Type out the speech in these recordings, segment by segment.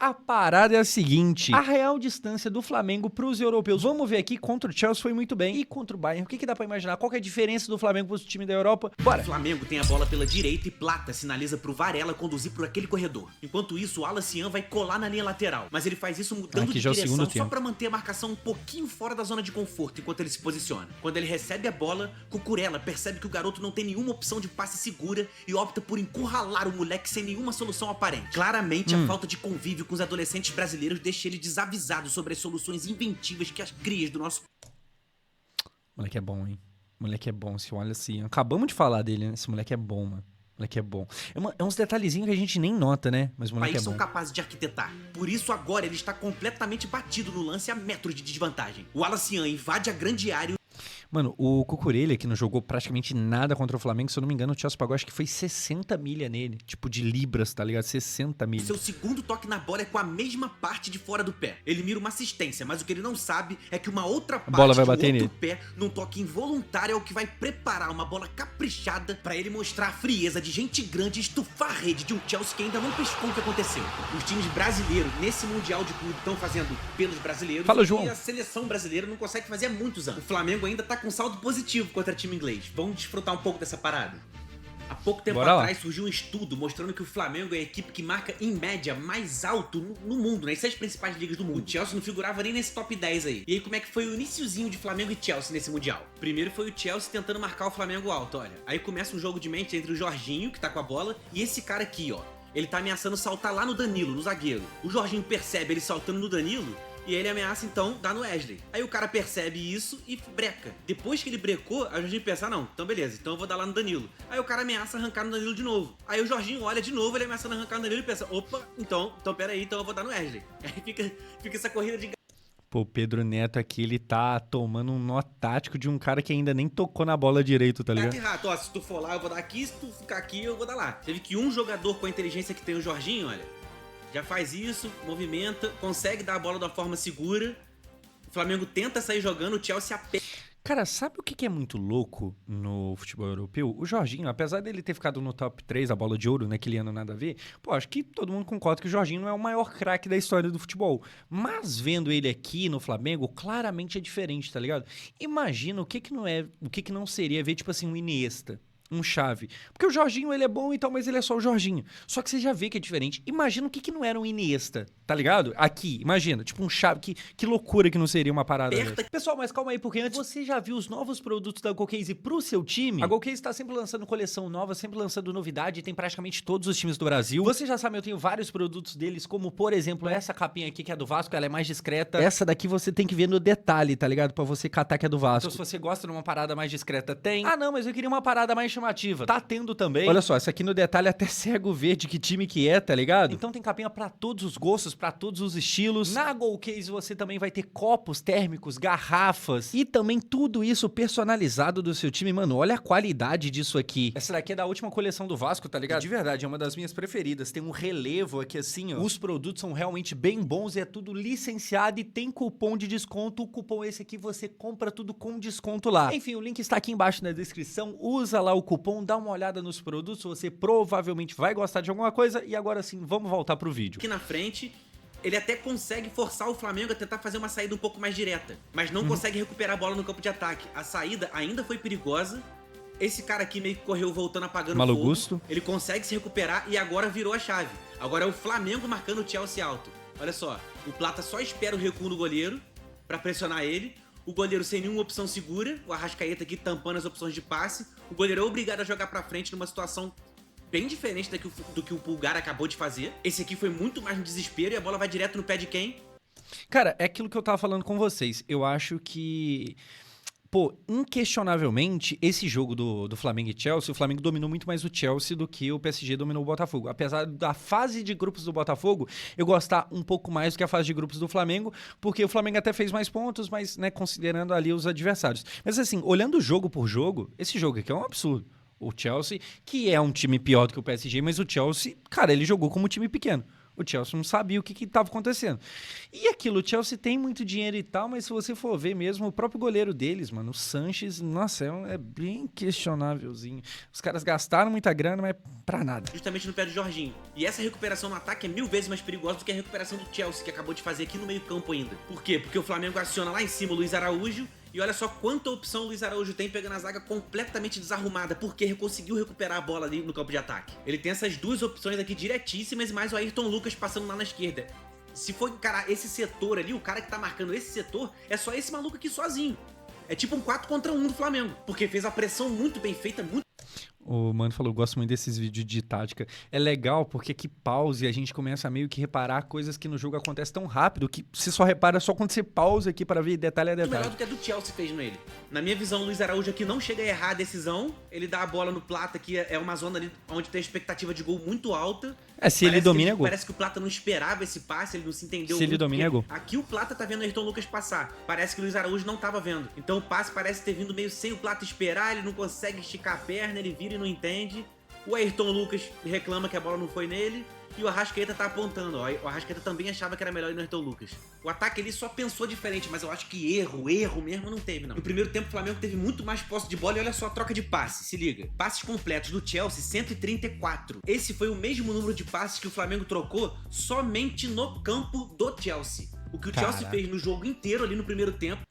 a parada é a seguinte, a real distância do Flamengo pros europeus, vamos ver aqui, contra o Chelsea foi muito bem, e contra o Bayern, o que dá pra imaginar? Qual que é a diferença do Flamengo pros time da Europa? Bora! O Flamengo tem a bola pela direita e Plata sinaliza pro Varela conduzir por aquele corredor. Enquanto isso, o Alacian vai colar na linha lateral, mas ele faz isso mudando Aqui de já é o direção segundo só tempo. pra manter a marcação um pouquinho fora da zona de conforto enquanto ele se posiciona. Quando ele recebe a bola, Cucurella percebe que o garoto não tem nenhuma opção de passe segura e opta por encurralar o moleque sem nenhuma solução aparente. Claramente, a falta de convívio com os adolescentes brasileiros deixa ele desavisado sobre as soluções inventivas que as crias do nosso... Moleque é bom, hein? Moleque é bom, se olha assim. Acabamos de falar dele, né? Esse moleque é bom, mano. Moleque é bom. É uns detalhezinhos que a gente nem nota, né? Mas o moleque país é são bom. capazes de arquitetar. Por isso agora ele está completamente batido no lance a metros de desvantagem. O Alacian invade a grande área. Mano, o Cucurella, que não jogou praticamente nada contra o Flamengo, se eu não me engano, o Chelsea pagou, acho que foi 60 milha nele. Tipo, de libras, tá ligado? 60 milha. Seu segundo toque na bola é com a mesma parte de fora do pé. Ele mira uma assistência, mas o que ele não sabe é que uma outra parte bola vai do bater outro nele. pé, num toque involuntário, é o que vai preparar uma bola caprichada pra ele mostrar a frieza de gente grande e estufar a rede de um Chelsea que ainda não pescou o que aconteceu. Os times brasileiros, nesse Mundial de Clube, estão fazendo pelos brasileiros. Fala, e João. a seleção brasileira não consegue fazer há muitos anos. O Flamengo ainda tá com saldo positivo contra time inglês. Vamos desfrutar um pouco dessa parada. Há pouco tempo Bora lá. atrás surgiu um estudo mostrando que o Flamengo é a equipe que marca, em média, mais alto no mundo, nas 6 principais ligas do mundo. O Chelsea não figurava nem nesse top 10 aí. E aí, como é que foi o iniciozinho de Flamengo e Chelsea nesse Mundial? Primeiro foi o Chelsea tentando marcar o Flamengo alto, olha. Aí começa um jogo de mente entre o Jorginho, que tá com a bola, e esse cara aqui, ó. Ele tá ameaçando saltar lá no Danilo, no zagueiro. O Jorginho percebe ele saltando no Danilo, e ele ameaça, então, dar no Wesley. Aí o cara percebe isso e breca. Depois que ele brecou, a Jorginho pensa, não, então beleza, então eu vou dar lá no Danilo. Aí o cara ameaça arrancar no Danilo de novo. Aí o Jorginho olha de novo, ele ameaçando arrancar no Danilo e pensa, opa, então pera aí, então eu vou dar no Wesley. Aí fica essa corrida de... Pô, o Pedro Neto aqui, ele tá tomando um nó tático de um cara que ainda nem tocou na bola direito, tá ligado? gato e rato, ó, se tu for lá eu vou dar aqui, se tu ficar aqui eu vou dar lá. Teve que um jogador com a inteligência que tem o Jorginho, olha, já faz isso, movimenta, consegue dar a bola de uma forma segura. O Flamengo tenta sair jogando, o Chelsea aperta. Cara, sabe o que é muito louco no futebol europeu? O Jorginho, apesar dele ter ficado no top 3 da bola de ouro, né, que ele ano nada a ver, pô, acho que todo mundo concorda que o Jorginho não é o maior craque da história do futebol. Mas vendo ele aqui no Flamengo, claramente é diferente, tá ligado? Imagina o que não seria ver, tipo assim, um Iniesta, um Xavi. Porque o Jorginho, ele é bom e tal, mas ele é só o Jorginho. Só que você já vê que é diferente. Imagina o que não era um Iniesta, tá ligado? Aqui, imagina, tipo um Xavi, que loucura que não seria uma parada dessa. Pessoal, mas calma aí, porque antes você já viu os novos produtos da GoCase pro seu time? A GoCase tá sempre lançando coleção nova, sempre lançando novidade, tem praticamente todos os times do Brasil. Você já sabe, eu tenho vários produtos deles, como por exemplo, essa capinha aqui que é do Vasco, ela é mais discreta. Essa daqui você tem que ver no detalhe, tá ligado? Pra você catar que é do Vasco. Então se você gosta de uma parada mais discreta, tem. Ah não, mas eu queria uma parada mais chamativa. Tá tendo também. Olha só, essa aqui no detalhe até cego ver de que time que é, tá ligado? Então tem capinha pra todos os gostos, pra todos os estilos. Na GoCase você também vai ter copos térmicos, garrafas e também tudo isso personalizado do seu time. Mano, olha a qualidade disso aqui. Essa daqui é da última coleção do Vasco, tá ligado? De verdade, é uma das minhas preferidas. Tem um relevo aqui assim, ó. Os produtos são realmente bem bons e é tudo licenciado e tem cupom de desconto. O cupom esse aqui você compra tudo com desconto lá. Enfim, o link está aqui embaixo na descrição. Usa lá o cupom, dá uma olhada nos produtos, você provavelmente vai gostar de alguma coisa. E agora sim, vamos voltar pro vídeo. Aqui na frente, ele até consegue forçar o Flamengo a tentar fazer uma saída um pouco mais direta, mas não consegue recuperar a bola no campo de ataque. A saída ainda foi perigosa. Esse cara aqui meio que correu voltando, apagando Malo fogo. Gusto. Ele consegue se recuperar e agora virou a chave. Agora é o Flamengo marcando o Chelsea alto. Olha só, o Plata só espera o recuo no goleiro pra pressionar ele. O goleiro sem nenhuma opção segura, o Arrascaeta aqui tampando as opções de passe. O goleiro é obrigado a jogar pra frente numa situação bem diferente do que o Pulgar acabou de fazer. Esse aqui foi muito mais no desespero e a bola vai direto no pé de quem? Cara, é aquilo que eu tava falando com vocês. Eu acho que... Pô, inquestionavelmente, esse jogo do Flamengo e Chelsea, o Flamengo dominou muito mais o Chelsea do que o PSG dominou o Botafogo. Apesar da fase de grupos do Botafogo, eu gostar um pouco mais do que a fase de grupos do Flamengo, porque o Flamengo até fez mais pontos, mas, né, considerando ali os adversários. Mas assim, olhando jogo por jogo, esse jogo aqui é um absurdo. O Chelsea, que é um time pior do que o PSG, mas o Chelsea, cara, ele jogou como um time pequeno. O Chelsea não sabia o que estava acontecendo. E aquilo, o Chelsea tem muito dinheiro e tal, mas se você for ver mesmo, o próprio goleiro deles, mano, o Sanches, nossa, é bem questionávelzinho. Os caras gastaram muita grana, mas pra nada. Justamente no pé do Jorginho. E essa recuperação no ataque é 1000 vezes mais perigosa do que a recuperação do Chelsea, que acabou de fazer aqui no meio campo ainda. Por quê? Porque o Flamengo aciona lá em cima o Luiz Araújo, e olha só quanta opção o Luiz Araújo tem pegando a zaga completamente desarrumada, porque ele conseguiu recuperar a bola ali no campo de ataque. Ele tem essas duas opções aqui diretíssimas, e mais o Ayrton Lucas passando lá na esquerda. Se for encarar esse setor ali, o cara que tá marcando esse setor, é só esse maluco aqui sozinho. É tipo um 4 contra 1 do Flamengo, porque fez a pressão muito bem feita, muito... O Mano falou, gosto muito desses vídeos de tática. É legal porque que pausa e a gente começa a meio que reparar coisas que no jogo acontecem tão rápido que você só repara só quando você pausa aqui para ver detalhe a detalhe. Melhor do que a do Chelsea fez nele. Na minha visão, o Luiz Araújo aqui não chega a errar a decisão. Ele dá a bola no Plata, que é uma zona ali onde tem a expectativa de gol muito alta. Se ele domina, é gol. Parece que o Plata não esperava esse passe, ele não se entendeu muito. Se ele domina, é gol. Aqui o Plata tá vendo o Ayrton Lucas passar. Parece que o Luiz Araújo não tava vendo. Então o passe parece ter vindo meio sem o Plata esperar, ele não consegue esticar a perna, ele vira e não entende. O Ayrton Lucas reclama que a bola não foi nele. E o Arrascaeta tá apontando, ó. O Arrascaeta também achava que era melhor ir no Ayrton Lucas. O ataque ele só pensou diferente, mas eu acho que erro mesmo não teve, não. No primeiro tempo o Flamengo teve muito mais posse de bola e olha só a troca de passes, se liga. Passes completos do Chelsea, 134. Esse foi o mesmo número de passes que o Flamengo trocou somente no campo do Chelsea. O que o Chelsea fez no jogo inteiro ali no primeiro tempo.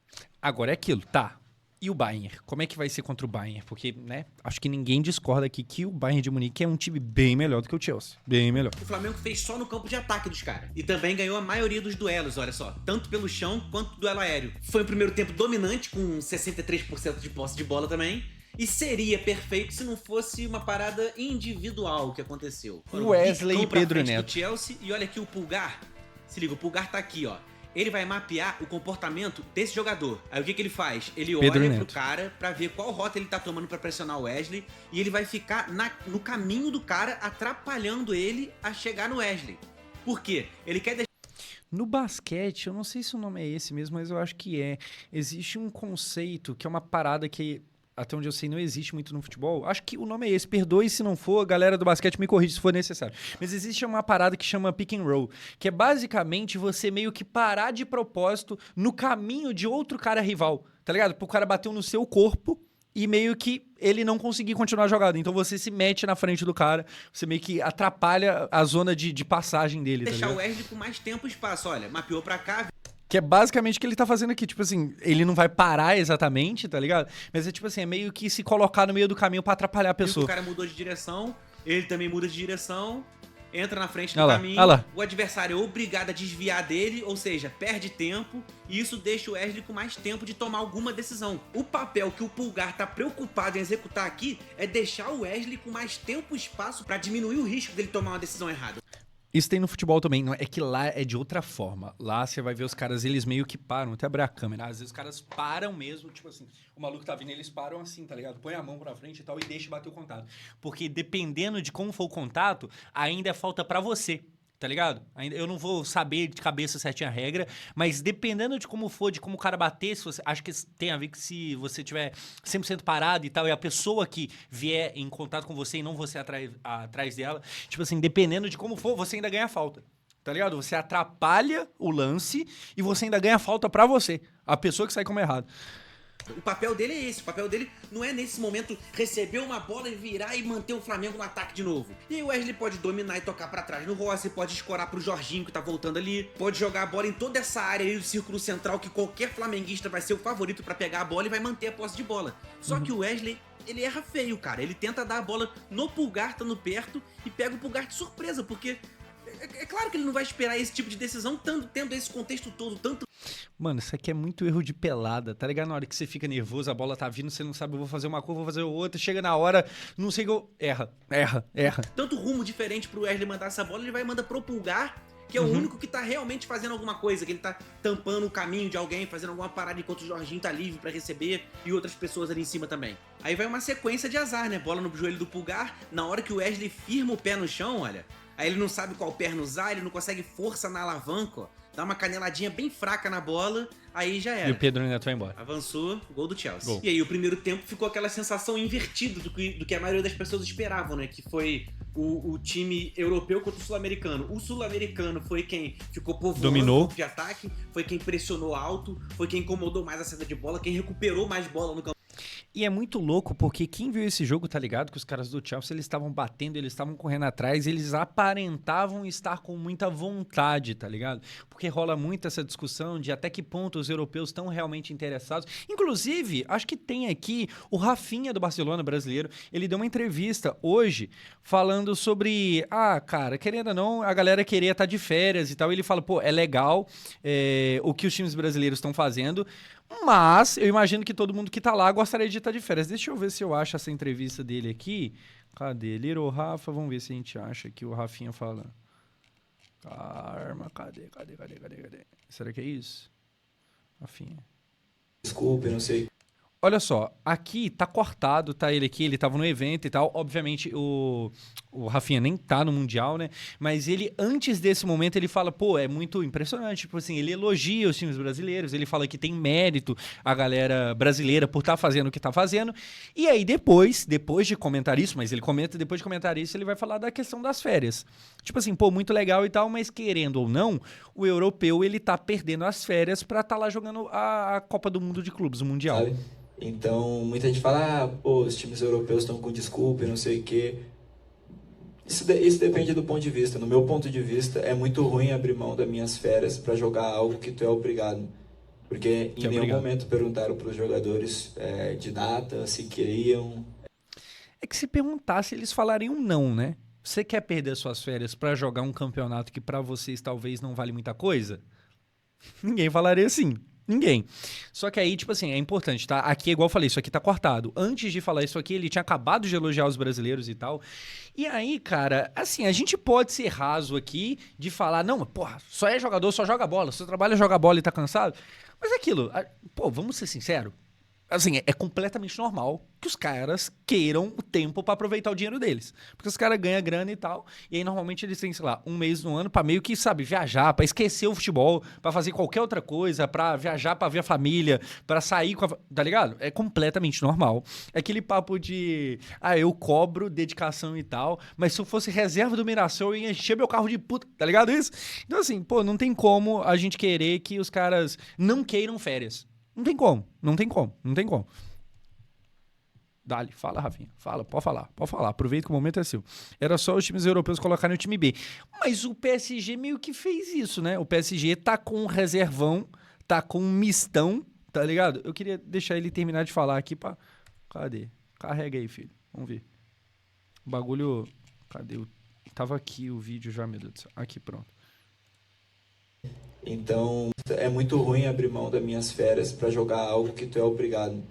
Agora é aquilo, tá. E o Bayern? Como é que vai ser contra o Bayern? Porque, né, acho que ninguém discorda aqui que o Bayern de Munique é um time bem melhor do que o Chelsea. Bem melhor. O Flamengo fez só no campo de ataque dos caras. E também ganhou a maioria dos duelos, olha só. Tanto pelo chão quanto duelo aéreo. Foi um primeiro tempo dominante, com 63% de posse de bola também. E seria perfeito se não fosse uma parada individual que aconteceu. Wesley e Pedro Neto. Do Chelsea, e olha aqui o Pulgar. Se liga, o Pulgar tá aqui, ó. Ele vai mapear o comportamento desse jogador. Aí o que ele faz? Ele olha pro cara pra ver qual rota ele tá tomando pra pressionar o Wesley. E ele vai ficar no caminho do cara, atrapalhando ele a chegar no Wesley. Por quê? Ele quer deixar... No basquete, eu não sei se o nome é esse mesmo, mas eu acho que é. Existe um conceito que é uma parada que... até onde eu sei, não existe muito no futebol. Acho que o nome é esse. Perdoe se não for, a galera do basquete me corrige se for necessário. Mas existe uma parada que chama pick and roll, que é basicamente você meio que parar de propósito no caminho de outro cara rival, tá ligado? Pro cara bater no seu corpo e meio que ele não conseguir continuar a jogada. Então você se mete na frente do cara, você meio que atrapalha a zona de passagem dele, tá ligado? Deixar o Wesley com mais tempo e espaço. Olha, mapeou pra cá... Que é basicamente o que ele tá fazendo aqui. Tipo assim, ele não vai parar exatamente, tá ligado? Mas é tipo assim, é meio que se colocar no meio do caminho pra atrapalhar a pessoa. O cara mudou de direção, ele também muda de direção, entra na frente do olha caminho, lá. O adversário é obrigado a desviar dele, ou seja, perde tempo, e isso deixa o Wesley com mais tempo de tomar alguma decisão. O papel que o Pulgar tá preocupado em executar aqui é deixar o Wesley com mais tempo e espaço pra diminuir o risco dele tomar uma decisão errada. Isso tem no futebol também, não é que lá é de outra forma. Lá você vai ver os caras, eles meio que param, até abrir a câmera. Às vezes os caras param mesmo, tipo assim, o maluco tá vindo, eles param assim, tá ligado? Põe a mão pra frente e tal e deixa bater o contato. Porque dependendo de como for o contato, ainda é falta pra você. Tá ligado? Eu não vou saber de cabeça certinha a regra, mas dependendo de como for, de como o cara bater, se você, acho que tem a ver que se você tiver 100% parado e tal, e a pessoa que vier em contato com você e não você atrás dela, tipo assim, dependendo de como for, você ainda ganha falta. Tá ligado? Você atrapalha o lance e você ainda ganha falta pra você. A pessoa que sai como errado. O papel dele é esse, o papel dele não é nesse momento receber uma bola e virar e manter o Flamengo no ataque de novo. E aí o Wesley pode dominar e tocar pra trás no Rossi, pode escorar pro Jorginho que tá voltando ali, pode jogar a bola em toda essa área aí do círculo central que qualquer flamenguista vai ser o favorito pra pegar a bola e vai manter a posse de bola. Só que o Wesley, ele erra feio, cara. Ele tenta dar a bola no Pulgar, estando perto, e pega o Pulgar de surpresa, porque... É claro que ele não vai esperar esse tipo de decisão, tendo esse contexto todo, tanto... Mano, isso aqui é muito erro de pelada, tá ligado? Na hora que você fica nervoso, a bola tá vindo, você não sabe, eu vou fazer uma coisa, vou fazer outra, chega na hora, não sei o que eu... Erra. Tanto rumo diferente pro Wesley mandar essa bola, ele vai mandar pro Pulgar, que é o único que tá realmente fazendo alguma coisa, que ele tá tampando o caminho de alguém, fazendo alguma parada enquanto o Jorginho tá livre pra receber e outras pessoas ali em cima também. Aí vai uma sequência de azar, né? Bola no joelho do Pulgar, na hora que o Wesley firma o pé no chão, olha... aí ele não sabe qual perna usar, ele não consegue força na alavanca, ó. Dá uma caneladinha bem fraca na bola, aí já era. E o Pedro Neto vai embora. Avançou, gol do Chelsea. Gol. E aí o primeiro tempo ficou aquela sensação invertida do que a maioria das pessoas esperavam, né? Que foi o time europeu contra o sul-americano. O sul-americano foi quem ficou povoando Dominou. de ataque, foi quem pressionou alto, foi quem incomodou mais a saída de bola, quem recuperou mais bola no campo. E é muito louco, porque quem viu esse jogo, tá ligado? Que os caras do Chelsea, eles estavam batendo, eles estavam correndo atrás, eles aparentavam estar com muita vontade, tá ligado? Porque rola muito essa discussão de até que ponto os europeus estão realmente interessados. Inclusive, acho que tem aqui o Rafinha do Barcelona brasileiro, ele deu uma entrevista hoje falando sobre, cara, querendo ou não, a galera queria estar de férias e tal. Ele fala, pô, é legal o que os times brasileiros estão fazendo, mas eu imagino que todo mundo que tá lá gostaria de estar de férias. Deixa eu ver se eu acho essa entrevista dele aqui. Cadê? Little Rafa, vamos ver se a gente acha que o Rafinha fala. Karma, cadê? Será que é isso? Rafinha. Desculpe, não sei. Olha só, aqui tá cortado, tá ele aqui, ele tava no evento e tal. Obviamente o Rafinha nem tá no Mundial, né? Mas ele, antes desse momento, ele fala, pô, é muito impressionante. Tipo assim, ele elogia os times brasileiros, ele fala que tem mérito a galera brasileira por estar fazendo o que tá fazendo. E aí depois de comentar isso, mas ele comenta, depois de comentar isso, ele vai falar da questão das férias. Tipo assim, pô, muito legal e tal, mas querendo ou não, o europeu, ele tá perdendo as férias pra tá lá jogando a Copa do Mundo de Clubes, o Mundial. Sabe? Então, muita gente fala, pô, os times europeus estão com desculpa e não sei o quê. Isso depende do ponto de vista. No meu ponto de vista, é muito ruim abrir mão das minhas férias para jogar algo que tu é obrigado. Porque em nenhum momento perguntaram para os jogadores de data, se queriam. É que se perguntasse, eles falariam não, né? Você quer perder suas férias para jogar um campeonato que para vocês talvez não vale muita coisa? Ninguém falaria assim. Ninguém. Só que aí, tipo assim, é importante, tá? Aqui, igual eu falei, isso aqui tá cortado. Antes de falar isso aqui, ele tinha acabado de elogiar os brasileiros e tal. E aí, cara, assim, a gente pode ser raso aqui de falar, não, porra, só é jogador, só joga bola. Seu trabalho é jogar bola e tá cansado. Mas é aquilo, pô, vamos ser sinceros. Assim, é completamente normal que os caras queiram o tempo pra aproveitar o dinheiro deles. Porque os caras ganham grana e tal, e aí normalmente eles têm, sei lá, um mês no ano pra meio que, sabe, viajar, pra esquecer o futebol, pra fazer qualquer outra coisa, pra viajar pra ver a família, pra sair com a... Tá ligado? É completamente normal. É aquele papo de, eu cobro dedicação e tal, mas se eu fosse reserva do Mirassol, eu ia encher meu carro de puta, tá ligado isso? Então assim, pô, não tem como a gente querer que os caras não queiram férias. Não tem como. Dale, fala, Rafinha. Pode falar. Aproveita que o momento é seu. Era só os times europeus colocarem o time B. Mas o PSG meio que fez isso, né? O PSG tá com um reservão, tá com um mistão, tá ligado? Eu queria deixar ele terminar de falar aqui pra... Cadê? Carrega aí, filho. Vamos ver. O bagulho... Cadê? Tava aqui o vídeo já, meu Deus do céu. Aqui, pronto. Então, é muito ruim abrir mão das minhas férias para jogar algo que tu é obrigado.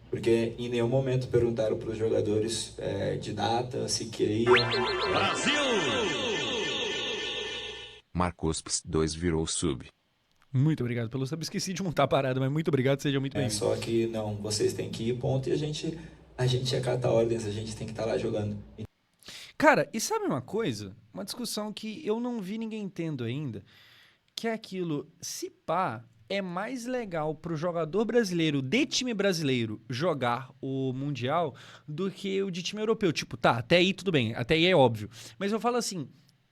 Porque em nenhum momento perguntaram para os jogadores de data, se queriam. Brasil! Marcos Ps2 virou sub. Muito obrigado pelo sub. Esqueci de montar a parada, mas muito obrigado, seja muito bem-vindo. Só que não, vocês têm que ir, ponto, e a gente acata ordens, a gente tem que estar lá jogando. Cara, e sabe uma coisa? Uma discussão que eu não vi ninguém tendo ainda, que é aquilo, se pá, é mais legal pro jogador brasileiro, de time brasileiro, jogar o Mundial do que o de time europeu. Tipo, tá, até aí tudo bem, até aí é óbvio. Mas eu falo assim,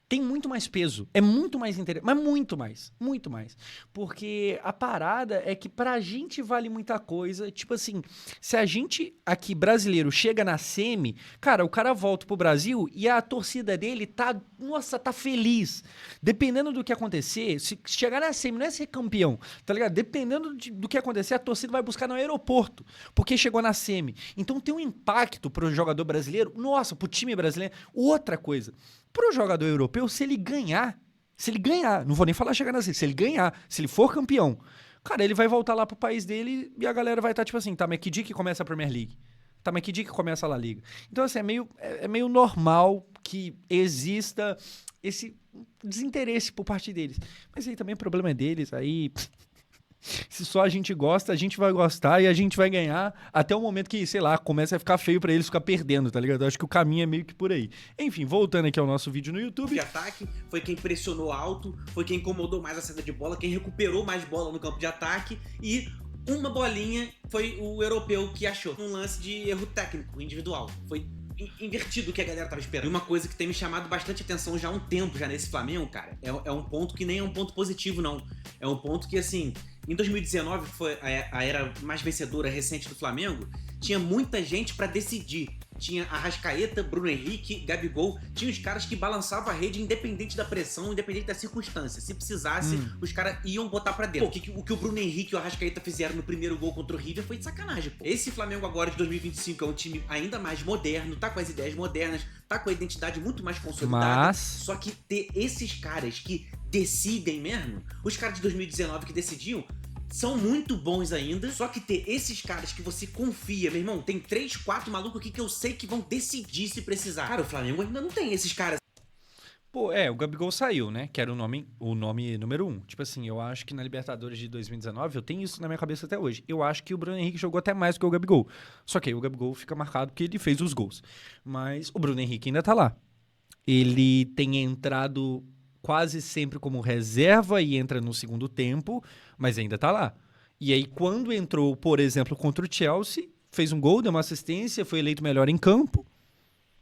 tem muito mais peso, é muito mais interessante, mas muito mais. Porque a parada é que pra gente vale muita coisa, tipo assim, se a gente aqui brasileiro chega na semi, cara, o cara volta pro Brasil e a torcida dele tá, nossa, tá feliz. Dependendo do que acontecer, se chegar na semi não é ser campeão, tá ligado? Dependendo do que acontecer, a torcida vai buscar no aeroporto, porque chegou na semi. Então tem um impacto pro jogador brasileiro, nossa, pro time brasileiro, outra coisa. Pro jogador europeu, se ele ganhar, não vou nem falar chegar na semi, se ele ganhar, se ele for campeão, cara, ele vai voltar lá pro país dele e a galera vai estar tipo assim, tá, mas que dia que começa a Premier League? Tá, mas que dia que começa a La Liga? Então, assim, é meio normal que exista esse desinteresse por parte deles. Mas aí também o problema é deles, aí Se só a gente gosta, a gente vai gostar e a gente vai ganhar até o momento que, sei lá, começa a ficar feio pra eles ficar perdendo, tá ligado? Eu acho que o caminho é meio que por aí. Enfim, voltando aqui ao nosso vídeo no YouTube. De ataque, foi quem pressionou alto, foi quem incomodou mais a saída de bola, quem recuperou mais bola no campo de ataque e uma bolinha foi o europeu que achou. Um lance de erro técnico, individual. Foi invertido o que a galera tava esperando. E uma coisa que tem me chamado bastante atenção já há um tempo, já nesse Flamengo, cara, é um ponto que nem é um ponto positivo, não. É um ponto que, assim, em 2019, que foi a era mais vencedora recente do Flamengo, tinha muita gente pra decidir. Tinha Arrascaeta, Bruno Henrique, Gabigol, tinha os caras que balançavam a rede independente da pressão, independente da circunstância. Se precisasse, os caras iam botar pra dentro. Pô, o que o Bruno Henrique e o Arrascaeta fizeram no primeiro gol contra o River foi de sacanagem, pô. Esse Flamengo agora de 2025 é um time ainda mais moderno, tá com as ideias modernas, tá com a identidade muito mais consolidada. Só que ter esses caras que decidem mesmo, os caras de 2019 que decidiam, são muito bons ainda, só que ter esses caras que você confia, meu irmão, tem 3, 4 malucos aqui que eu sei que vão decidir se precisar. Cara, o Flamengo ainda não tem esses caras. Pô, o Gabigol saiu, né? Que era o nome número 1. Tipo assim, eu acho que na Libertadores de 2019, eu tenho isso na minha cabeça até hoje. Eu acho que o Bruno Henrique jogou até mais do que o Gabigol. Só que aí o Gabigol fica marcado porque ele fez os gols. Mas o Bruno Henrique ainda tá lá. Ele tem entrado quase sempre como reserva e entra no segundo tempo, mas ainda tá lá. E aí, quando entrou, por exemplo, contra o Chelsea, fez um gol, deu uma assistência, foi eleito melhor em campo,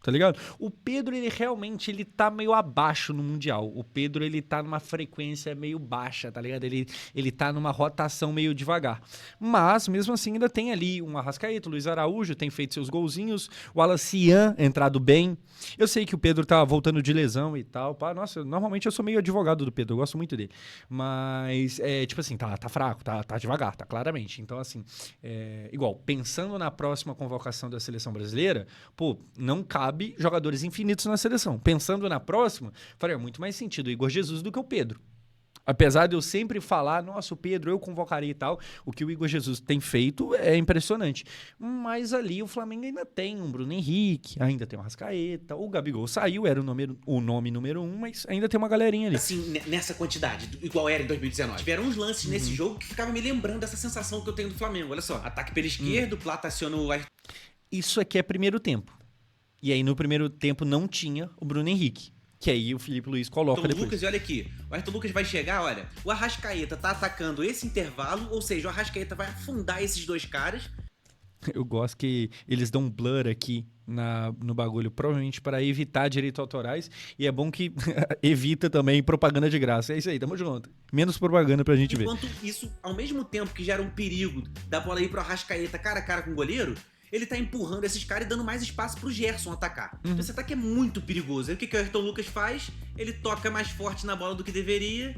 tá ligado? O Pedro, ele realmente, ele tá meio abaixo no Mundial. O Pedro, ele tá numa frequência meio baixa, tá ligado? Ele tá numa rotação meio devagar. Mas, mesmo assim, ainda tem ali um Arrascaeta, o Luiz Araújo, tem feito seus golzinhos, o Alacian entrado bem. Eu sei que o Pedro tá voltando de lesão e tal. Pá, nossa, normalmente eu sou meio advogado do Pedro, eu gosto muito dele. Mas, tipo assim, tá fraco, tá devagar, tá claramente. Então, assim, igual, pensando na próxima convocação da seleção brasileira, pô, não cabe jogadores infinitos na seleção. Pensando na próxima, faria muito mais sentido o Igor Jesus do que o Pedro. Apesar de eu sempre falar, nossa, o Pedro eu convocaria e tal, o que o Igor Jesus tem feito é impressionante. Mas ali o Flamengo ainda tem um Bruno Henrique, ainda tem o Arrascaeta, o Gabigol saiu, era o nome número 1, mas ainda tem uma galerinha ali. Assim, nessa quantidade, igual era em 2019. Tiveram uns lances nesse jogo que ficavam me lembrando dessa sensação que eu tenho do Flamengo. Olha só, ataque pela esquerda, o Plata aciona o... Isso aqui é primeiro tempo. E aí no primeiro tempo não tinha o Bruno Henrique. Que aí o Felipe Luiz coloca depois. Lucas, e olha aqui, o Ayrton Lucas vai chegar, olha, o Arrascaeta tá atacando esse intervalo, ou seja, o Arrascaeta vai afundar esses dois caras. Eu gosto que eles dão um blur aqui no bagulho, provavelmente para evitar direitos autorais, e é bom que evita também propaganda de graça. É isso aí, tamo junto. Menos propaganda pra gente ver. Enquanto isso, ao mesmo tempo que gera um perigo da bola ir pro Arrascaeta cara a cara com o goleiro, ele tá empurrando esses caras e dando mais espaço pro Gerson atacar. Esse ataque é muito perigoso. Aí o que o Ayrton Lucas faz? Ele toca mais forte na bola do que deveria,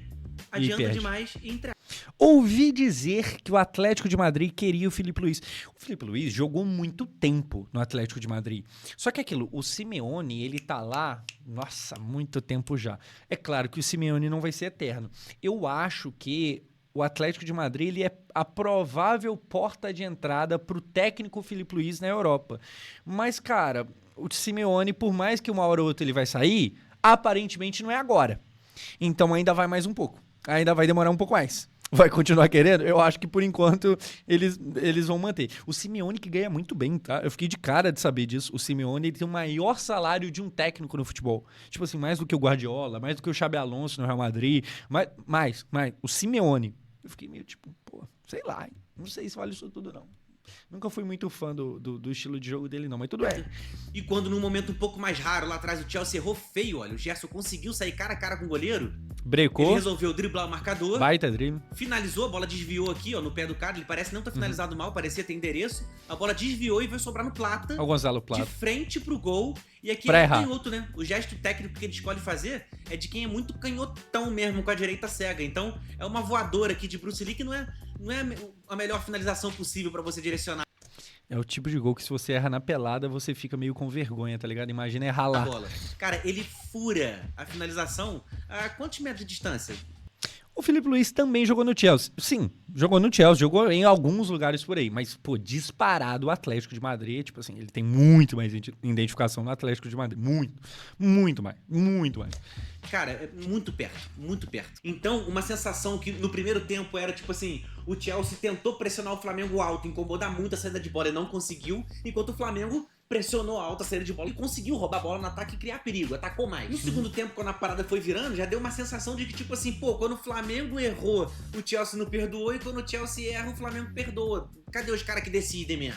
adianta demais e entrega. Ouvi dizer que o Atlético de Madrid queria o Felipe Luiz. O Felipe Luiz jogou muito tempo no Atlético de Madrid. Só que aquilo, o Simeone, ele tá lá, nossa, muito tempo já. É claro que o Simeone não vai ser eterno. Eu acho que o Atlético de Madrid ele é a provável porta de entrada para o técnico Felipe Luiz na Europa. Mas, cara, o Simeone, por mais que uma hora ou outra ele vai sair, aparentemente não é agora. Então ainda vai mais um pouco. Ainda vai demorar um pouco mais. Vai continuar querendo? Eu acho que por enquanto eles vão manter. O Simeone que ganha muito bem, tá? Eu fiquei de cara de saber disso. O Simeone ele tem o maior salário de um técnico no futebol. Tipo assim, mais do que o Guardiola, mais do que o Xabi Alonso no Real Madrid. Mais. O Simeone. Eu fiquei meio tipo, pô, sei lá, não sei se vale isso tudo não. Nunca fui muito fã do estilo de jogo dele não, mas tudo é. E quando num momento um pouco mais raro lá atrás o Chelsea errou feio, olha, o Gerson conseguiu sair cara a cara com o goleiro. Brecou. Ele resolveu driblar o marcador. Baita drible. Finalizou, a bola desviou aqui, ó, no pé do cara. Ele parece não ter finalizado mal, parecia ter endereço. A bola desviou e vai sobrar no Plata. O Gonzalo Plata. De frente pro gol. E aqui pra é errar. canhoto, né? O gesto técnico que ele escolhe fazer é de quem é muito canhotão mesmo, com a direita cega. Então, é uma voadora aqui de Bruce Lee que não é a melhor finalização possível pra você direcionar. É o tipo de gol que se você erra na pelada, você fica meio com vergonha, tá ligado? Imagina errar lá. Bola. Cara, ele fura a finalização a quantos metros de distância? O Filipe Luís também jogou no Chelsea. Sim, jogou no Chelsea, jogou em alguns lugares por aí. Mas, pô, disparado o Atlético de Madrid. Tipo assim, ele tem muito mais identificação no Atlético de Madrid. Muito mais. Cara, é muito perto, muito perto. Então, uma sensação que no primeiro tempo era tipo assim, o Chelsea tentou pressionar o Flamengo alto, incomodar muito a saída de bola e não conseguiu, enquanto o Flamengo pressionou alto a saída de bola e conseguiu roubar a bola no ataque e criar perigo, atacou mais. No segundo tempo, quando a parada foi virando, já deu uma sensação de que, tipo assim, pô, quando o Flamengo errou, o Chelsea não perdoou, e quando o Chelsea erra, o Flamengo perdoa. Cadê os caras que decidem mesmo?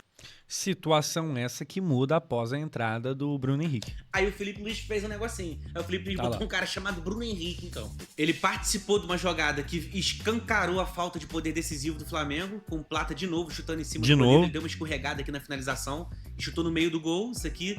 Situação essa que muda após a entrada do Bruno Henrique. Aí o Filipe Luís fez um negocinho. Aí o Filipe Luís botou lá. um cara chamado Bruno Henrique em campo. Ele participou de uma jogada que escancarou a falta de poder decisivo do Flamengo, com o Plata de novo chutando em cima do goleiro. Ele deu uma escorregada aqui na finalização e chutou no meio do gol. Isso aqui,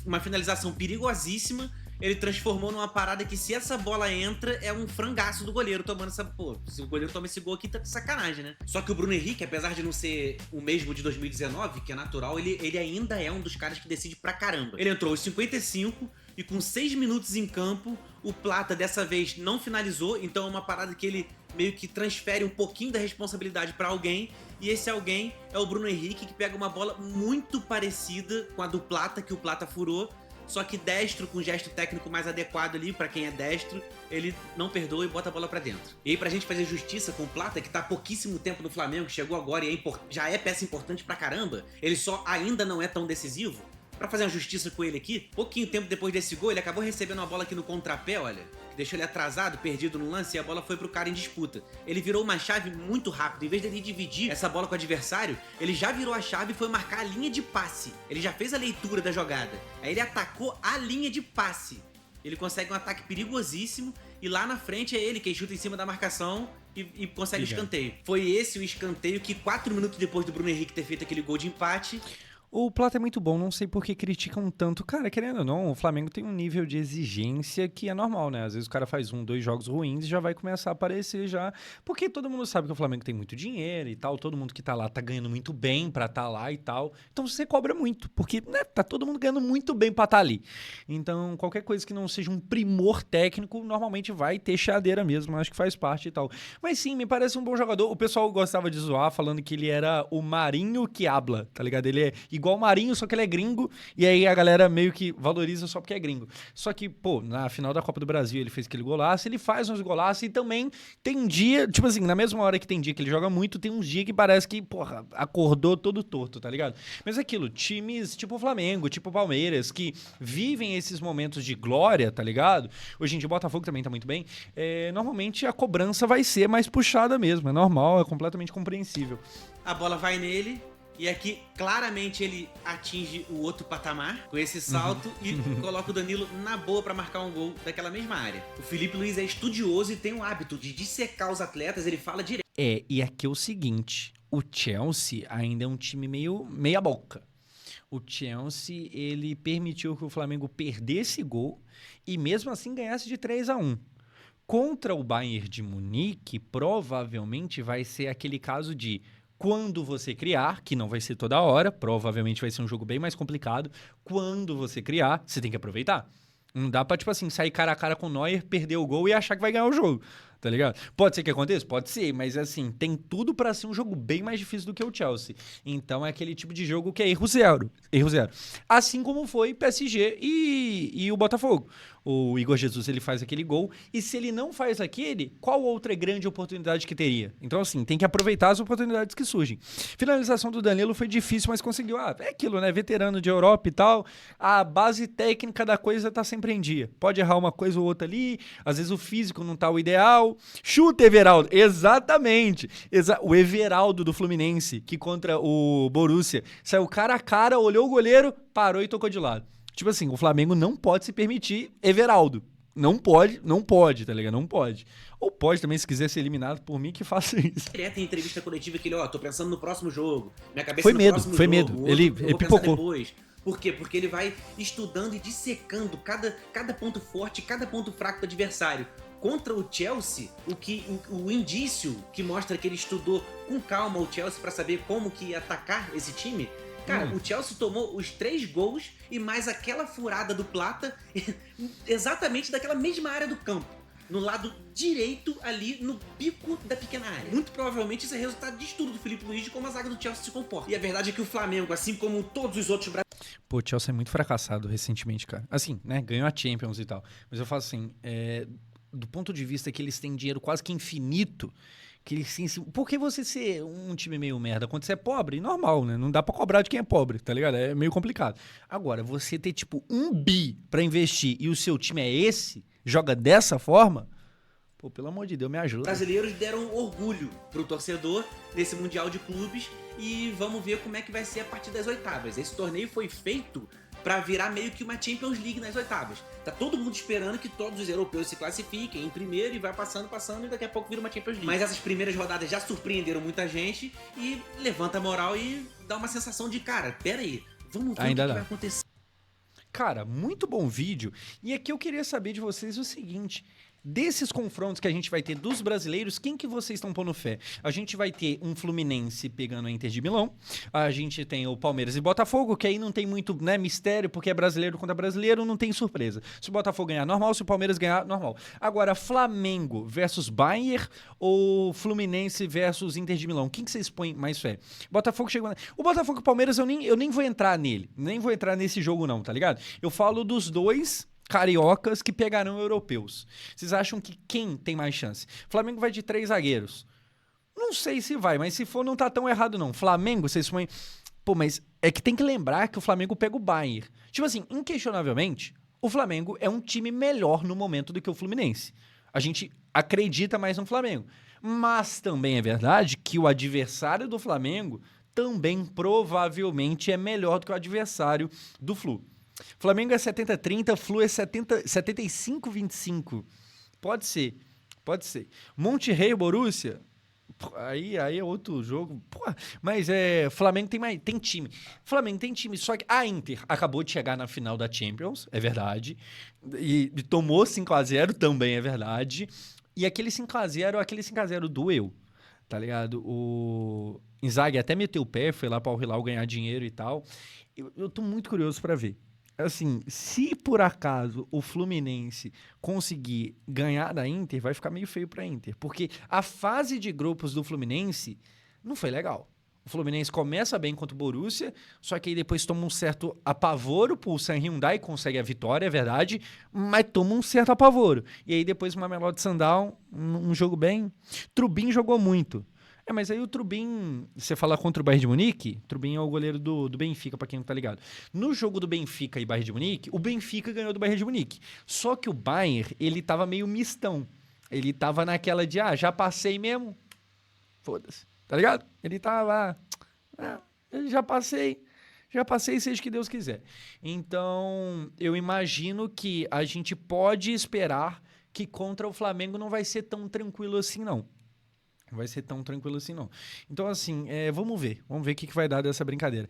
uma finalização perigosíssima. Ele transformou numa parada que, se essa bola entra, é um frangaço do goleiro tomando essa... Pô, se o goleiro toma esse gol aqui, tá de sacanagem, né? Só que o Bruno Henrique, apesar de não ser o mesmo de 2019, que é natural, ele ainda é um dos caras que decide pra caramba. Ele entrou aos 55 e com 6 minutos em campo, o Plata dessa vez não finalizou, então é uma parada que ele meio que transfere um pouquinho da responsabilidade pra alguém, e esse alguém é o Bruno Henrique, que pega uma bola muito parecida com a do Plata, que o Plata furou, só que destro, com um gesto técnico mais adequado ali, pra quem é destro, ele não perdoa e bota a bola pra dentro. E aí, pra gente fazer justiça com o Plata, que tá há pouquíssimo tempo no Flamengo, chegou agora e já é peça importante pra caramba, ele só ainda não é tão decisivo. Pra fazer uma justiça com ele aqui, pouquinho tempo depois desse gol, ele acabou recebendo uma bola aqui no contrapé, olha, que deixou ele atrasado, perdido no lance, e a bola foi pro cara em disputa. Ele virou uma chave muito rápido. Em vez dele dividir essa bola com o adversário, ele já virou a chave e foi marcar a linha de passe. Ele já fez a leitura da jogada. Aí ele atacou a linha de passe. Ele consegue um ataque perigosíssimo, e lá na frente é ele quem chuta em cima da marcação e consegue o escanteio. Foi esse o escanteio que 4 minutos depois do Bruno Henrique ter feito aquele gol de empate... O Plata é muito bom, não sei por que criticam tanto. Cara, querendo ou não, o Flamengo tem um nível de exigência que é normal, né? Às vezes o cara faz 2 jogos ruins e já vai começar a aparecer já. Porque todo mundo sabe que o Flamengo tem muito dinheiro e tal, todo mundo que tá lá tá ganhando muito bem pra tá lá e tal. Então você cobra muito, porque né, tá todo mundo ganhando muito bem pra tá ali. Então qualquer coisa que não seja um primor técnico, normalmente vai ter chadeira mesmo, acho que faz parte e tal. Mas sim, me parece um bom jogador. O pessoal gostava de zoar falando que ele era o Marinho que habla, tá ligado? Ele é igual o Marinho, só que ele é gringo, e aí a galera meio que valoriza só porque é gringo. Só que, pô, na final da Copa do Brasil ele fez aquele golaço, ele faz uns golaços e também tem dia, tipo assim, na mesma hora que tem dia que ele joga muito, tem uns dias que parece que, porra, acordou todo torto, tá ligado? Mas é aquilo, times tipo o Flamengo, tipo o Palmeiras, que vivem esses momentos de glória, tá ligado? Hoje em dia o Botafogo também tá muito bem, normalmente a cobrança vai ser mais puxada mesmo, é normal, é completamente compreensível. A bola vai nele, e aqui, claramente, ele atinge o outro patamar com esse salto e coloca o Danilo na boa pra marcar um gol daquela mesma área. O Filipe Luís é estudioso e tem o hábito de dissecar os atletas, ele fala direto. E aqui é o seguinte, o Chelsea ainda é um time meio meia boca. O Chelsea, ele permitiu que o Flamengo perdesse gol e mesmo assim ganhasse de 3-1. Contra o Bayern de Munique, provavelmente vai ser aquele caso de... Quando você criar, que não vai ser toda hora, provavelmente vai ser um jogo bem mais complicado. Quando você criar, você tem que aproveitar. Não dá pra, tipo assim, sair cara a cara com o Neuer, perder o gol e achar que vai ganhar o jogo, tá ligado? Pode ser que aconteça? Pode ser, mas assim, tem tudo pra ser um jogo bem mais difícil do que o Chelsea. Então é aquele tipo de jogo que é erro zero. Assim como foi PSG e o Botafogo. O Igor Jesus, ele faz aquele gol, e se ele não faz aquele, qual outra grande oportunidade que teria? Então, assim, tem que aproveitar as oportunidades que surgem. Finalização do Danilo foi difícil, mas conseguiu. É aquilo, né? Veterano de Europa e tal, a base técnica da coisa tá sempre em dia. Pode errar uma coisa ou outra ali, às vezes o físico não tá o ideal. Chuta, Everaldo! Exatamente! O Everaldo do Fluminense, que contra o Borussia, saiu cara a cara, olhou o goleiro, parou e tocou de lado. Tipo assim, o Flamengo não pode se permitir Everaldo. Não pode, tá ligado? Não pode. Ou pode também, se quiser ser eliminado por mim, que faça isso. Direto em entrevista coletiva que ele, tô pensando no próximo jogo. Minha cabeça foi no medo, próximo foi jogo. medo. Ele pipocou. Depois. Por quê? Porque ele vai estudando e dissecando cada ponto forte, cada ponto fraco do adversário. Contra o Chelsea, o indício que mostra que ele estudou com calma o Chelsea pra saber como que ia atacar esse time... Cara, o Chelsea tomou os 3 gols e mais aquela furada do Plata exatamente daquela mesma área do campo. no lado direito ali no bico da pequena área. Muito provavelmente isso é resultado de estudo do Felipe Luiz de como a zaga do Chelsea se comporta. E a verdade é que o Flamengo, assim como todos os outros Pô, o Chelsea é muito fracassado recentemente, cara. Assim, né? Ganhou a Champions e tal. Mas eu falo assim, do ponto de vista que eles têm dinheiro quase que infinito, que eles sim, por que você ser um time meio merda quando você é pobre? Normal, né? Não dá pra cobrar de quem é pobre, tá ligado? É meio complicado. Agora, você ter, tipo, 1 bi pra investir e o seu time é esse, joga dessa forma, pô, pelo amor de Deus, me ajuda. brasileiros deram orgulho pro torcedor nesse Mundial de Clubes e vamos ver como é que vai ser a partir das oitavas. Esse torneio foi feito pra virar meio que uma Champions League nas oitavas. Tá todo mundo esperando que todos os europeus se classifiquem em primeiro e vai passando e daqui a pouco vira uma Champions League. Mas essas primeiras rodadas já surpreenderam muita gente e levanta a moral e dá uma sensação de, cara, pera aí, vamos ver Ainda o que dá. vai acontecer. Cara, muito bom vídeo. E aqui eu queria saber de vocês o seguinte: desses confrontos que a gente vai ter dos brasileiros, quem que vocês estão pondo fé? A gente vai ter um Fluminense pegando a Inter de Milão, a gente tem o Palmeiras e Botafogo, que aí não tem muito, né, mistério, porque é brasileiro contra brasileiro, não tem surpresa. Se o Botafogo ganhar, normal, se o Palmeiras ganhar, normal. Agora, Flamengo versus Bayern ou Fluminense versus Inter de Milão? Quem que vocês põem mais fé? Botafogo chegou... O Botafogo e o Palmeiras eu nem vou entrar nele, nem vou entrar nesse jogo não, tá ligado? Eu falo dos dois cariocas que pegarão europeus. Vocês acham que quem tem mais chance? Flamengo vai de 3 zagueiros. Não sei se vai, mas se for, não tá tão errado, não. Flamengo, vocês põem... Pô, mas é que tem que lembrar que o Flamengo pega o Bayern. Tipo assim, inquestionavelmente, o Flamengo é um time melhor no momento do que o Fluminense. A gente acredita mais no Flamengo. Mas também é verdade que o adversário do Flamengo também provavelmente é melhor do que o adversário do Flu. Flamengo é 70-30, Flu é 75-25. Pode ser, pode ser. Monterrey, Borussia, aí é outro jogo. Porra, mas Flamengo tem time. Flamengo tem time, só que a Inter acabou de chegar na final da Champions, é verdade. E tomou 5-0, também é verdade. E aquele 5-0 doeu, tá ligado? O Inzaghi até meteu o pé, foi lá para o Hilal ganhar dinheiro e tal. Eu tô muito curioso para ver. Assim, se por acaso o Fluminense conseguir ganhar da Inter, vai ficar meio feio pra Inter. Porque a fase de grupos do Fluminense não foi legal. O Fluminense começa bem contra o Borussia, só que aí depois toma um certo apavoro pro San Hyundai, consegue a vitória, é verdade, mas toma um certo apavoro. E aí depois o Mamelodi Sundowns, um jogo bem... Trubin jogou muito. Mas aí o Trubin, você fala contra o Bayern de Munique, Trubin é o goleiro do Benfica, pra quem não tá ligado. No jogo do Benfica e Bayern de Munique, o Benfica ganhou do Bayern de Munique. Só que o Bayern, ele tava meio mistão. Ele tava naquela de, já passei mesmo, foda-se, tá ligado? Ele tava lá, já passei, seja o que Deus quiser. Então, eu imagino que a gente pode esperar que contra o Flamengo não vai ser tão tranquilo assim, não. Não vai ser tão tranquilo assim, não. Então, assim, vamos ver. Vamos ver o que vai dar dessa brincadeira.